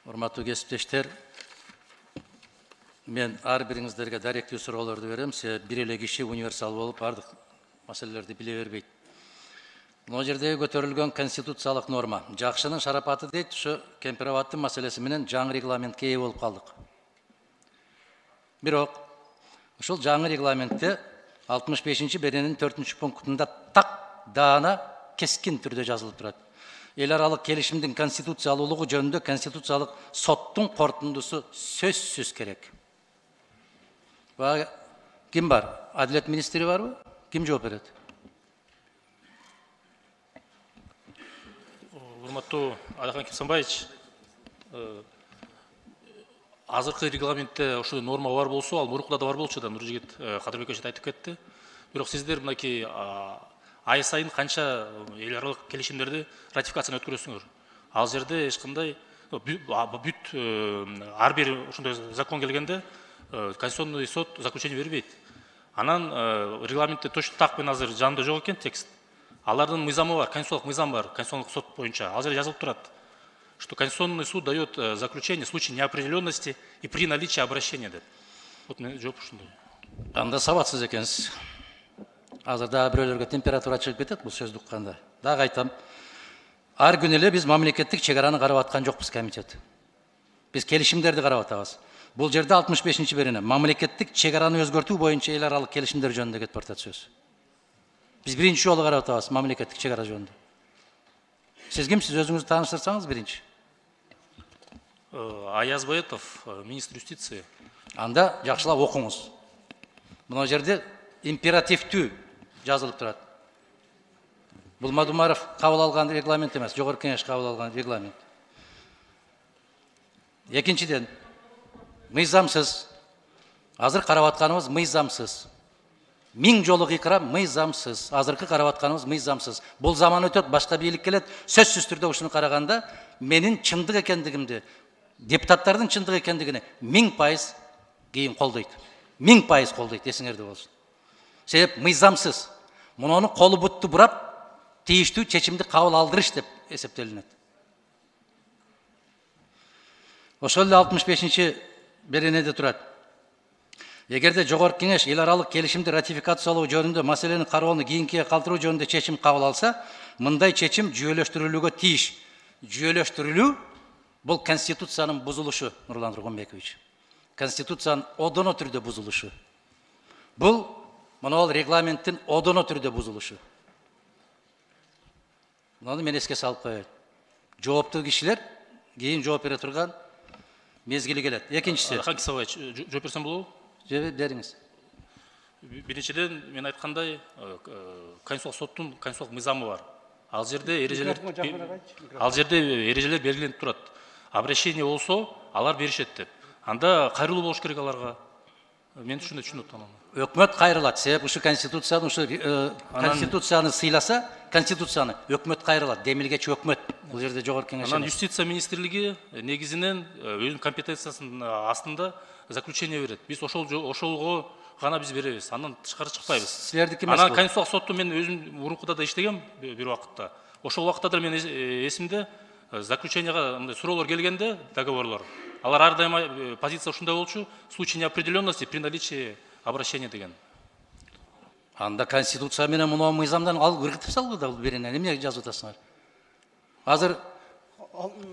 Урматтуу кесиптештер, мен ар бириңиздерге даректүү суроолорду берем. Себеби бир эле киши универсал болуп бардык маселелерди биле бербейт. Мына жерде көтөрүлгөн конституциялык норма жакшынын шарапаты дейт, ушу кемпирабаддын маселеси менен жаңы регламентке ээ болуп калдык. Бирок ушул жаңы регламентте 65 беренин 4 пунктунда так даана кескин түрдө жазылып турат. Эл аралык келишимдин конституциялуулугу жөнүндө конституциялык соттун корутундусу сөзсүз керек. Ким бар? Адилет министри барбы? Ким жооп берет? Урматтуу Алихан Кимсанбаевич, азыркы регламентте ошо норма бар болсо, ал мурукта да бар болчу да, Нуржигит Кадырбек эже айтып кетти. Бирок сиздер мынакей ай сайын канча эл аралык келишимдерди ратификацияны өткөрөсүңөр. Ал жерде эч кандай бүт ар бир ушундай закон келгенде Конституционный суд заключение бербейт. Анан регламентте точно так мен азыр жанында жок экен текст. Алардын мыйзамы бар, конституциялык мыйзам бар, конституционный суд боюнча. Ал жерде жазылып турат, что Конституционный суд дает заключение в случае неопределенности и при наличии обращения деп. Вот мен жооп ушундай. Анда сабатсыз экенсиз. Азыр дагы бирөөлөргө температура чыгып кетет бул сөздү укканда. Дагы айтам. Ар күнү эле биз мамлекеттик чек араны карап аткан жокпуз комитет. Биз келишимдерди карап атабыз. Бул жерде 65 берене мамлекеттик чек араны өзгөртүү боюнча эл аралык келишимдер жөнүндө кетип барат сөз. Биз биринчи жолу карап атабыз мамлекеттик чек ара жөнүндө. Сиз кимсиз, өзүңүздү тааныштырсаңыз биринчи. Аяз Боетов, министр юстиции. Анда жакшылап окуңуз. Мына жерде императивдүү жазылып турат. Бул Мадумаров кабыл алган регламент эмес, жогорку кеңеш кабыл алган регламент. Экинчиден, мыйзамсыз. Азыр карап атканыбыз мыйзамсыз. Миң жолу кыйкырап, мыйзамсыз. Азыркы карап атканыбыз мыйзамсыз. Бул заман өтөт, башка бийлик келет. Сөзсүз түрдө ушуну караганда менин чындык экендигимди, депутаттардын чындык экендигини 1000% кийин колдойт. 1000% колдойт, эсиңерде болсун. Себеп мыйзамсыз. Муну колу бутту бурап, тийиштүү чечимди кабыл алдырыш деп эсептелинет. Ошол эле 65 беренеде турат. Эгерде жогорку кеңеш эл аралык келишимди ратификациялоо жөнүндө маселени кароону кийинкиге калтыруу жөнүндө чечим кабыл алса, мындай чечим жүйөлөштүрүлүүгө тийиш. Жүйөлөштүрүлүү бул конституциянын бузулушу, Нурлан Тургунбекович. Конституциянын одоно түрдө бузулушу. Бул мына регламенттин одоно түрдө бузулушу. Муну мен эске салып коеюн. Жооптуу кишилер кийин жооп бере турган мезгили келет. Экинчиси. Алихан Кимсанбаевич, жооп берсем болобу? Жооп бериңиз. Биринчиден мен айткандай, конституциялык соттун конституциялык мыйзамы бар. Ал жерде эрежелер белгиленип турат. Обращение болсо, алар беришет деп. Анда кайрылуу болуш керек аларга. Мен ушундай түшүнүп атам. Өкмөт кайрылат. Себеп ушу конституцияны сыйласа, конституцияны өкмөт кайрылат. Демилгечи өкмөт. Бул жерде жогорку кеңеш. Анан юстиция министрлиги негизинен өзүнүн компетенциясынын астында заключение берет. Биз ошолго гана биз беребиз. Андан тышкары чыкпайбыз. Силердики эмес. Анан конституциялык сотту мен өзүм мурункуда да иштегем бир убакытта. Ошол убакытта да мен эсимде заключенияга мындай суроолор келгенде, договорлор. Алар ар дайыма позиция ушундай болчу, в случае неопределенности при наличии обращения деген. Анда конституция менен муну мыйзамдан алып кыргытып салгы да бул берене. Эмне жазып атасыңар? Азыр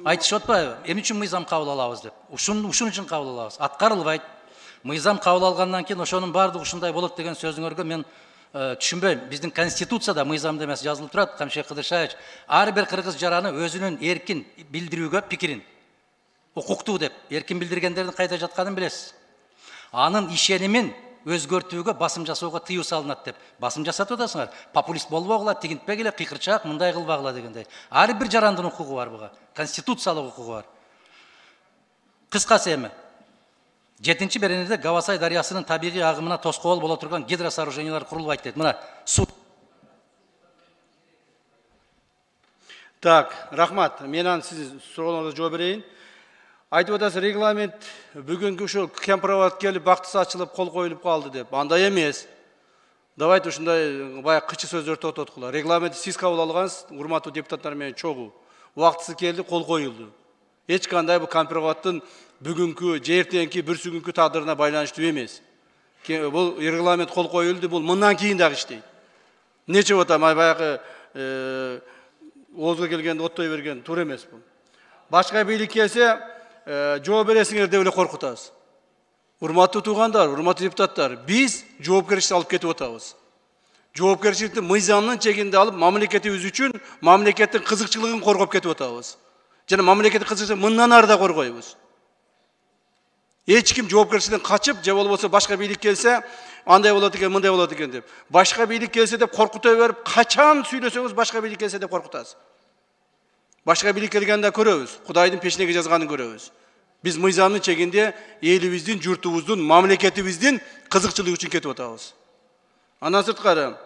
айтышып атпайбы? Эмне үчүн мыйзам кабыл алабыз деп. Ушун үчүн кабыл алабыз. Аткарылбайт. Мыйзам кабыл алгандан кийин ошонун баардыгы ушундай болот деген сөзүңөргө мен түшүнбөйм. Биздин конституцияда мыйзамда эмес жазылып турат, Камшек Кыдыршаевич. Ар бир кыргыз жараны өзүнүн эркин билдирүүгө пикирин укуктуу деп, эркин билдиргендердин кайда жатканын билесиз. Анын ишенимин өзгөртүүгө басым жасоого тыюу салынат деп басым жасатып атасыңар. Популист болбогула, тигинтпегиле, кыйкырчаак, мындай кылбагыла дегендей. Ар бир жарандын укугу бар буга, конституциялык укугу бар. Кыскасы эми 7 беренеде Гавасай дарыясынын табигый агымына тоскоол боло турган гидросооружениялар курулбайт дейт. Мына суд. Так, рахмат. Менен сиз суроолоруңузга жооп берейин. Айтып атасыз, регламент бүгүнкү ушул кемпирабад келип бактысы ачылып кол коюлуп калды деп. Андай эмес. Давайте ушундай баягы кычы сөздөрдү токтоткула. Регламентти сиз кабыл алгансыз, урматтуу депутаттар менен чогуу. Убактысы келди, кол коюлду. Eç kандай bu компироваттын бүгүнкү, жертеңки, бүрсүгүнкү тагдырына байланыштуу эмес. Бул регламент кол коюлду, бул мындан кийин дагы иштейт. Нече отам, баягы оозго келгенде оттой берген туура эмес бул. Башка бийлик келсе, жооп бересиңер деп эле коркутабыз. Урматтуу туугандар, урматтуу депутаттар, биз жоопкерчиликти алып кетип атабыз. Жоопкерчиликти мыйзамдын чегинде алып, мамлекетибиз үчүн мамлекеттин кызыкчылыгын коргоп кетип атабыз. Жана мамлекеттик кызыкчылыгын мындан ары да коргойбуз. Эч ким жоопкерчиликтен качып, же болбосо башка бийлик келсе, андай болот экен, мындай болот экен деп. Башка бийлик келсе деп коркута берип, качан сүйлөсөңүз башка бийлик келсе деп коркутасыз. Башка бийлик келгенде көрөбүз, Кудайдын пешинеге жазганын көрөбүз. Биз мыйзамдын чегинде элибиздин, журтубуздун, мамлекетибиздин кызыкчылыгы үчүн кетип атабыз. Андан сырткары,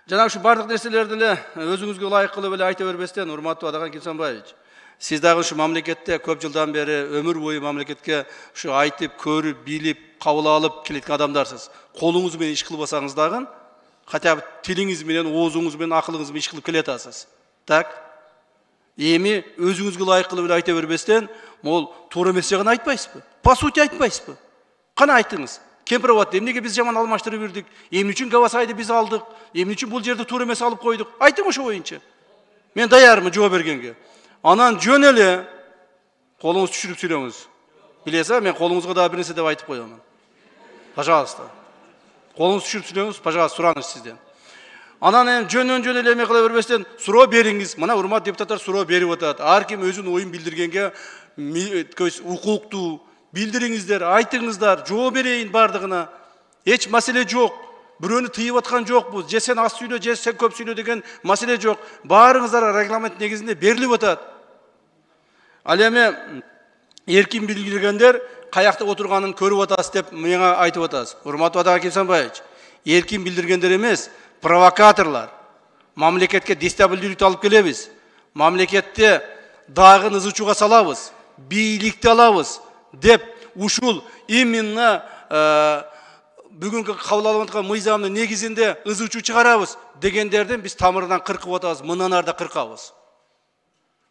жана ушу бардык нерселерди эле өзүңүзгө ылайык кылып эле айта бербестен, урматтуу Адаган Кимсанбаевич, сиз дагы ушу мамлекетте көп жылдан бери өмүр бою мамлекетке ушу айтып, көрүп, билип, кабыл алып келеткен адамдарсыз. Колуңуз менен иш кылбасаңыз дагы, хотя бы тилиңиз менен, оозуңуз менен, акылыңыз менен иш кылып келе атасыз. Так? Эми өзүңүзгө ылайык кылып эле айта бербестен, мол туура эмес жагын айтпайсызбы? По сути айтпайсызбы? Кана айтыңыз. Кемпироват эмнеге биз жаман алмаштырып бирдик? Эмне үчүн Гавасайды биз алдык? Эмне үчүн бул жерди туура эмес алып койдук? Айтың ошо боюнча. Мен даярмын жооп бергенге. Анан жөн эле колуңузду түшүрүп сүйлөңүз. Билесиз, мен колуңузга дагы бир нерсе деп айтып коёмун. Пожалуйста. Колуңузду түшүрүп сүйлөңүз, пожалуйста, сураңыз сизден. Анан эми жөн эле эме кыла бербестен суроо бериңиз. Мына урмат депутаттар суроо берип атат. Ар ким өзүнүн оюн билдиргенге укуктуу. Билдириңиздер, айтыңыздар, жооп берейин бардыгына. Эч маселе жок. Бирөөнү тыйып аткан жокпуз. Же сен аз сүйлө, же сен көп сүйлө деген маселе жок. Баарыңыздар регламент негизинде берилип атат. Ал эми эркин билдиргендер каякта отурганын көрүп атасыз деп мага айтып атасыз. Урматтуу Адаган Кимсанбаевич, эркин билдиргендер эмес, провокаторлар. Мамлекетке дестабилдүүлүктү алып келебиз. Мамлекетте дагы ызычууга салабыз. Бийликти алабыз деп ушул именно бүгүнкү кабыл алып аткан мыйзамдын негизинде ызычуу чыгарабыз дегендерден биз тамырынан кыркып атабыз, мындан ары да кыркабыз.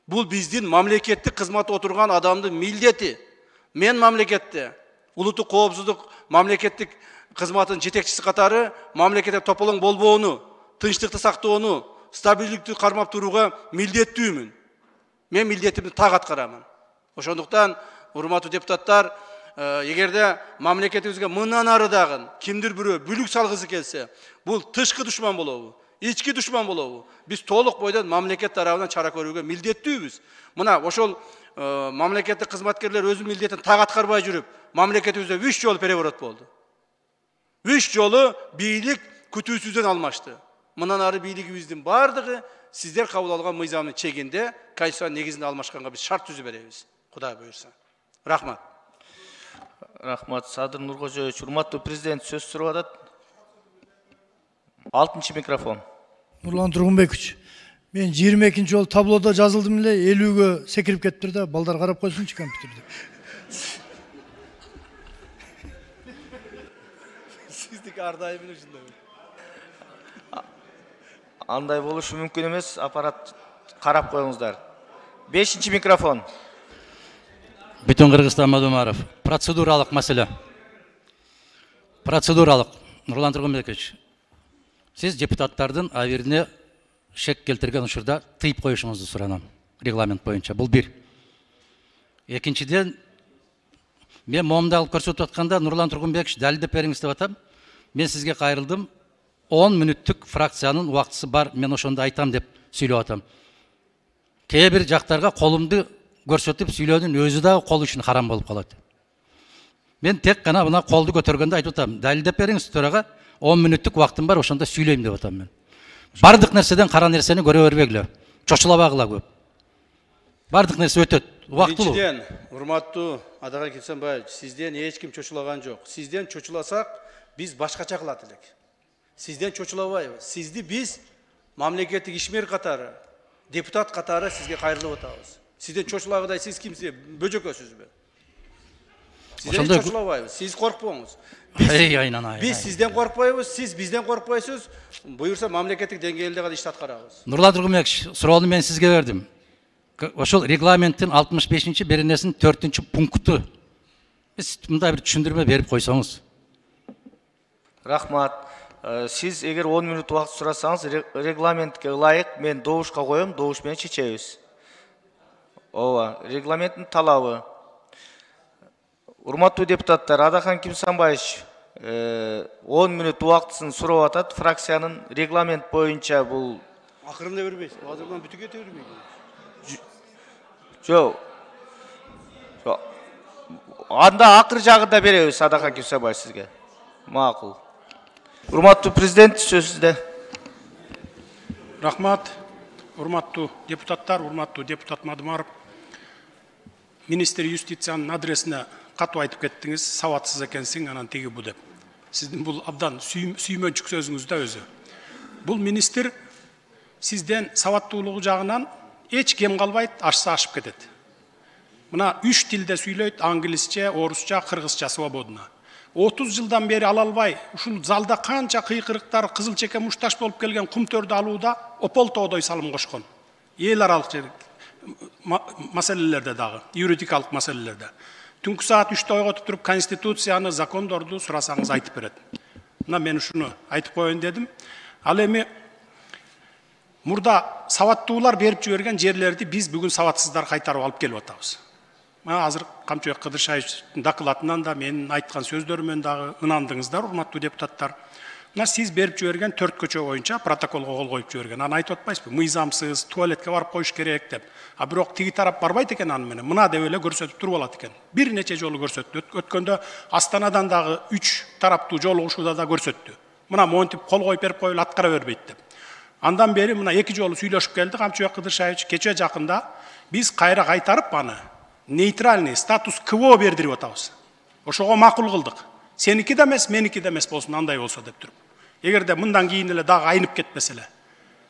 Бул биздин мамлекеттик кызматта отурган адамдын милдети. Мен мамлекетте улуттук коопсуздук мамлекеттик кызматынын жетекчиси катары мамлекетте тополоң болбоону, тынчтыкты сактоону, стабилдүүлүктү кармап турууга милдеттүүмүн. Мен милдетимди так аткарамын. Ошондуктан урматтуу депутаттар, эгерде мамлекетибизге мындан ары дагы кимдир бирөө бүлүк салгысы келсе, бул тышкы душман болобу, ички душман болобу? Биз толук бойдон мамлекет тарабынан чара көрүүгө милдеттүүбүз. Мына ошол мамлекеттик кызматкерлер өзүнүн милдетин так аткарбай жүрүп, мамлекетибизде 3 жолу переворот болду. 3 жолу бийлик күтүүсүздөн алмашты. Мындан ары бийлигибиздин бардыгы сиздер кабыл алган мыйзамдын чегинде, конституциянын негизинде алмашканга биз шарт түзүп беребиз. Кудай буйрса. Рахмат. Рахмат, Садыр Нуркожоевич. Урматтуу президент сөз сурап атат. 6-чы микрофон. Нурлан Тургунбекович, мен 22-нчи жолу таблода жазылдым эле, 50-ге секирип кетиптир да, балдар карап койсунчу компьютерде. Сиздики ардайым ушундай. Андай болушу мүмкүн эмес, аппарат карап коюңуздар. 5-чи микрофон. Бүтін Кыргызстан Мадумаров. Процедуралық мәселе. Процедуралық. Нурлан Тургунбекович, сіз депутаттардың аверіне шек келтірген учурда тыйып коюшуңузду суранам. Регламент боюнча. Бұл бир. Экинчиден, мен момунду алып көрсөтүп атканда Нурлан Тургунбекович далилдеп бериңиз деп атам. Мен сизге кайрылдым. 10 мүнөттүк фракциянын убактысы бар. Мен ошондо айтам деп сүйлөп атам. Кээ бир жактарга колумду көрсөтүп сүйлөдүн өзү дагы кол үчүн харам болуп калат. Мен тек гана мына колду көтөргөндө айтып атам. Далилдеп бериңиз төрага, 10 мүнөттүк убактым бар, ошондо сүйлөйм деп атам мен. Бардык нерседен кара нерсени көрө бербегиле. Чочулабагыла көп. Бардык нерсе өтөт. Убактылуу. Биринчиден, урматтуу Адаган Кимсанбаевич, сизден эч ким чочулаган жок. Сизден чочуласак, биз башкача кылат элек. Сизден чочулабайбыз. Сизди биз мамлекеттик ишмер катары, депутат катары сизге кайрылып атабыз. Сизден чочулагыдай сиз кимсиз? Бөжөкөсүзбү? Сизден чочулабайбыз. Сиз коркпоңуз. Биз сизден коркпойбуз, сиз бизден коркпойсуз. Буюрса мамлекеттик деңгээлде гана иш аткарабыз. Нурлан Тургунбекович, суроону мен сизге бердим. ошол регламенттин 65 беренесинин 4 пункту. Биз мындай бир түшүндүрмө берип койсоңуз. Рахмат. Сиз эгер 10 минут убакыт сурасаңыз, регламентке ылайык мен добушка коем, добуш менен чечебиз. Ооба, регламенттин талабы. Урматтуу депутаттар, Адахан Кимсанбаевич 10 минут убактысын сурап атат. Фракциянын регламент боюнча бул Акырында бербейсиз. Азырдан бүтүп кете бербейсиз. жок. Анда акыр жагында беребиз Адахан Кимсанбаев сизге. Макул. Урматтуу президент, сөз сизде. Рахмат, урматтуу депутаттар, урматтуу депутат Мадымаров. Министр юстициянын адресине катуу айтып кеттиңиз, сабатсыз экенсиң, анан теги бу деп. Сиздин бул абдан сүймөнчүк сөзүңүз да өзү. Бул министр сизден сабаттуулугу жагынан эч кем калбайт, ашса ашып кетет. Мына 3 тилде сүйлөйт, англисче, орусча, кыргызча свободно. 30 жылдан бери ала албай, ушул залда канча кыйкырыктар, кызыл чеке мушташ болуп келген кумтөрдү алууда ополтоодой салым кошкон. Эл аралык маселелерде дагы, юридикалык маселелерде. Түнкү саат 3-тө ойготуп туруп конституцияны, закондорду сурасаңыз айтып берет. Мына мен ушуну айтып коеюн дедим. Ал эми мурда сабаттуулар берип жиберген жерлерди биз бүгүн сабатсыздар кайтарып алып келип атабыз. Азыр Камчыбек Кыдыршаевичтин докладынан да менин айткан сөздөрүмөн дагы ынандыңыздар, урматтуу депутаттар. Мына сиз берип жиберген 4 көчө боюнча протоколго кол коюп жиберген. Аны айтып атпайсызбы? Мыйзамсыз, туалетке барып коюш керек деп. А бирок тиги тарап барбайт экен аны менен. Мына деп эле көрсөтүп туруп алат экен. Бир нече жолу көрсөттү. Өткөндө Астанадан дагы 3 тараптуу жолугушууда да көрсөттү. Мына монтип кол коюп берип коюп аткара бербейт деп. Андан бери мына 2 жолу сүйлөшүп келди Камчыбек Кыдыршаевич. Кече жакында биз кайра кайтарып аны нейтральный статус КВО бердирип атабыз. Ошого макул кылдык. Сеники да эмес, меники да эмес болсун, андай болсо деп туруп. Эгерде мындан кийин эле дагы айнып кетпесе эле.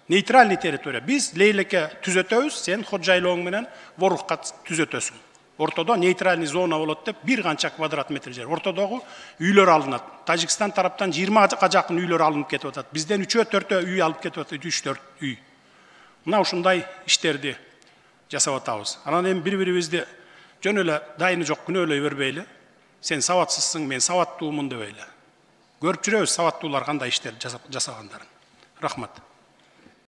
Нейтральный территория. Биз лейлеке түзөтөбүз, сен ходжайлооң менен ворукка түзөтөсүң. Ортодо нейтральный зона болот деп бир канча квадрат метр жер. Ортодогу үйлөр алынат. Тажикстан тараптан 20га жакын үйлөр алынып кетип атат. Бизден 3-4 үй алып кетип атат, 3-4 үй. Мына ушундай иштерди жасап атабыз. Анан эми бири-бирибизди жөн эле дайыны жок күнөөлөй бербейли. Сен сабатсызсың, мен сабаттуумун дебейли. Көрүп жүрөбүз сабаттуулар кандай иштер жасагандарын. Рахмат.